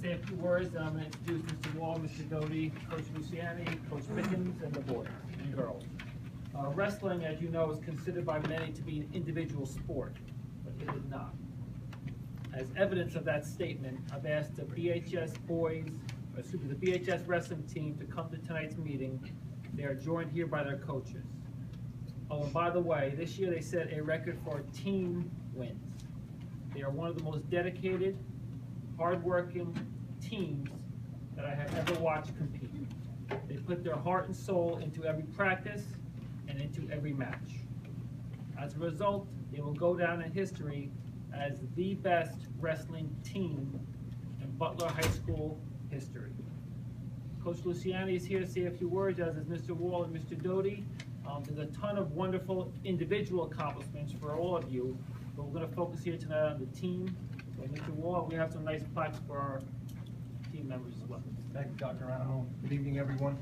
say a few words, and I'm going to introduce Mr. Wall, Mr. Doty, Coach Luciani, Coach Mickens, and the boys and girls. Wrestling, as you know, is considered by many to be an individual sport, but it is not. As evidence of that statement, I've asked the BHS wrestling team to come to tonight's meeting. They are joined here by their coaches. Oh, and by the way, this year they set a record for team wins. They are one of the most dedicated, hardworking teams that I have ever watched compete. They put their heart and soul into every practice and into every match. As a result, they will go down in history as the best wrestling team in Butler High School history. Coach Luciani is here to say a few words, as is Mr. Wall and Mr. Doty. There's a ton of wonderful individual accomplishments for all of you, but we're going to focus here tonight on the team. So Mr. Wall, we have some nice plaques for our team members as well. Thank you, Dr. Animal. Good evening, everyone.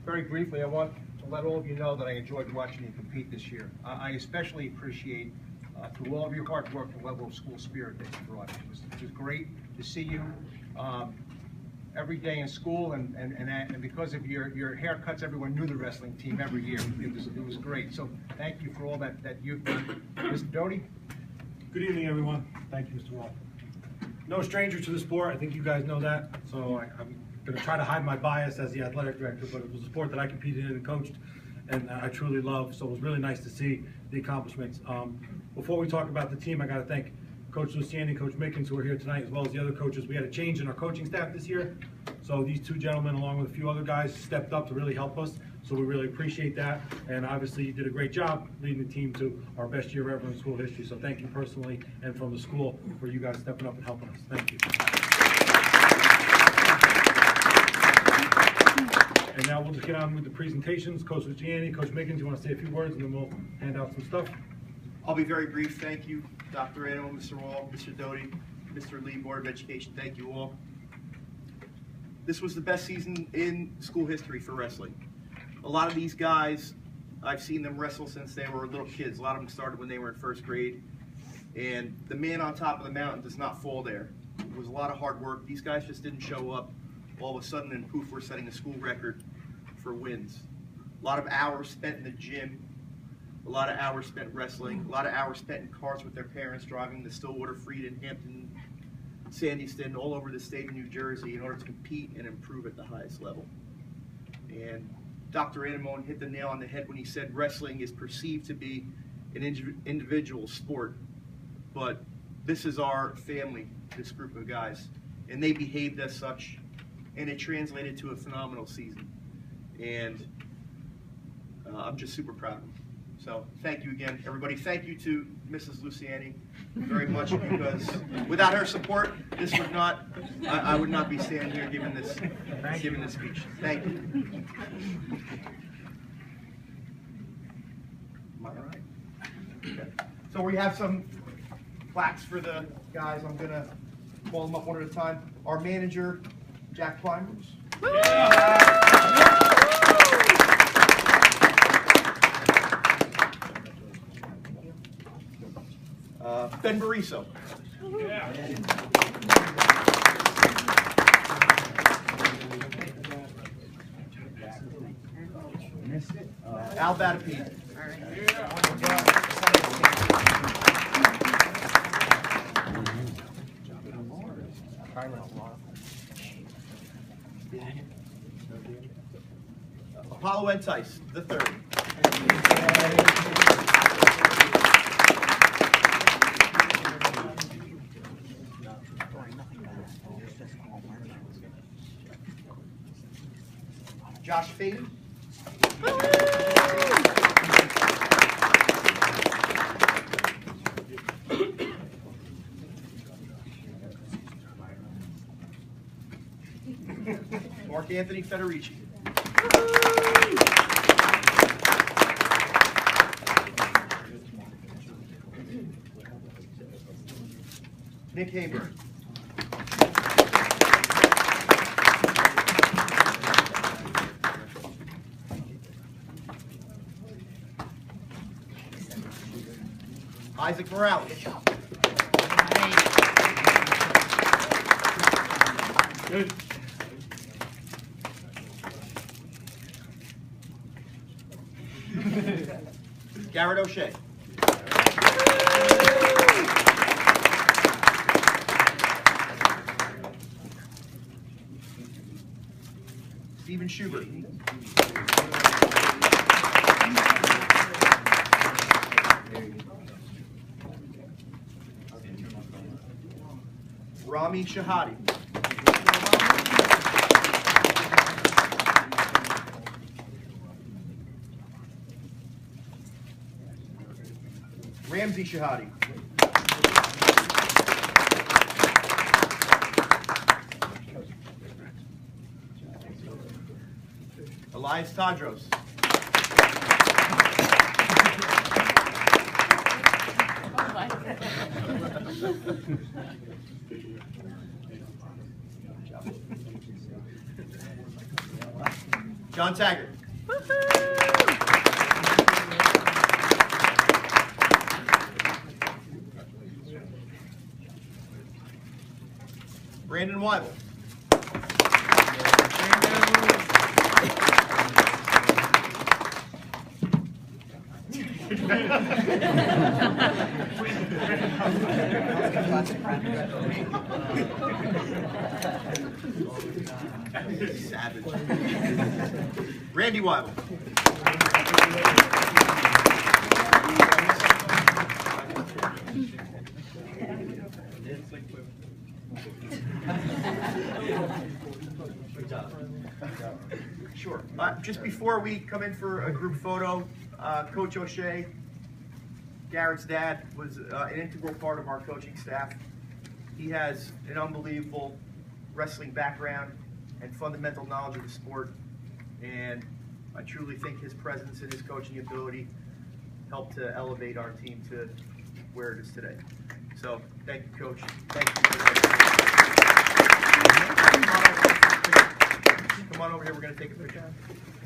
Very briefly, I want to let all of you know that I enjoyed watching you compete this year. I especially appreciate through all of your hard work the level of school spirit that you brought. It was great to see you every day in school, and because of your haircuts, everyone knew the wrestling team every year. It was great. So thank you for all that you've done. Mr. Doty? Good evening, everyone. Thank you, Mr. Wall. No stranger to the sport. I think you guys know that. So I'm going to try to hide my bias as the athletic director, but it was a sport that I competed in and coached, and I truly love. So it was really nice to see the accomplishments. Before we talk about the team, I got to thank Coach Luciani and Coach Mickens, who are here tonight, as well as the other coaches. We had a change in our coaching staff this year. So these two gentlemen, along with a few other guys, stepped up to really help us. So we really appreciate that. And obviously you did a great job leading the team to our best year ever in school history. So thank you personally and from the school for you guys stepping up and helping us. Thank you. And now we'll just get on with the presentations. Coach Luciani, Coach Mickens, you want to say a few words, and then we'll hand out some stuff. I'll be very brief. Thank you, Dr. Animal, Mr. Wall, Mr. Doty, Mr. Lee, Board of Education. Thank you all. This was the best season in school history for wrestling. A lot of these guys, I've seen them wrestle since they were little kids. A lot of them started when they were in first grade. And the man on top of the mountain does not fall there. It was a lot of hard work. These guys just didn't show up all of a sudden, and poof, we're setting a school record for wins. A lot of hours spent in the gym, a lot of hours spent wrestling, a lot of hours spent in cars with their parents, driving to Stillwater, Freedom, Hampton, Sandyston, all over the state of New Jersey in order to compete and improve at the highest level. And Dr. Animone hit the nail on the head when he said wrestling is perceived to be an individual sport, but this is our family, this group of guys, and they behaved as such, and it translated to a phenomenal season. And I'm just super proud of them. So thank you again, everybody. Thank you to Mrs. Luciani very much, because without her support, this would not, I would not be standing here giving this speech. Thank you. All right. Okay. So we have some plaques for the guys. I'm gonna call them up one at a time. Our manager, Jack Climbers. Ben Bariso. Al Batapede. Apollo Entice, the third. Josh Faden. Mark Anthony Federici. Nick Haber. Isaac Morales. Garrett O'Shea. Stephen Schubert. Rami Shahadi. Ramsey Shahadi. Elias Tadros. John Taggart. Brandon Weibel. Savage. Randy Weibel. Sure. Just before we come in for a group photo, Coach O'Shea, Garrett's dad, was an integral part of our coaching staff. He has an unbelievable wrestling background and fundamental knowledge of the sport, and I truly think his presence and his coaching ability helped to elevate our team to where it is today. So, thank you, Coach. Thank you. Come on over here, we're going to take a picture.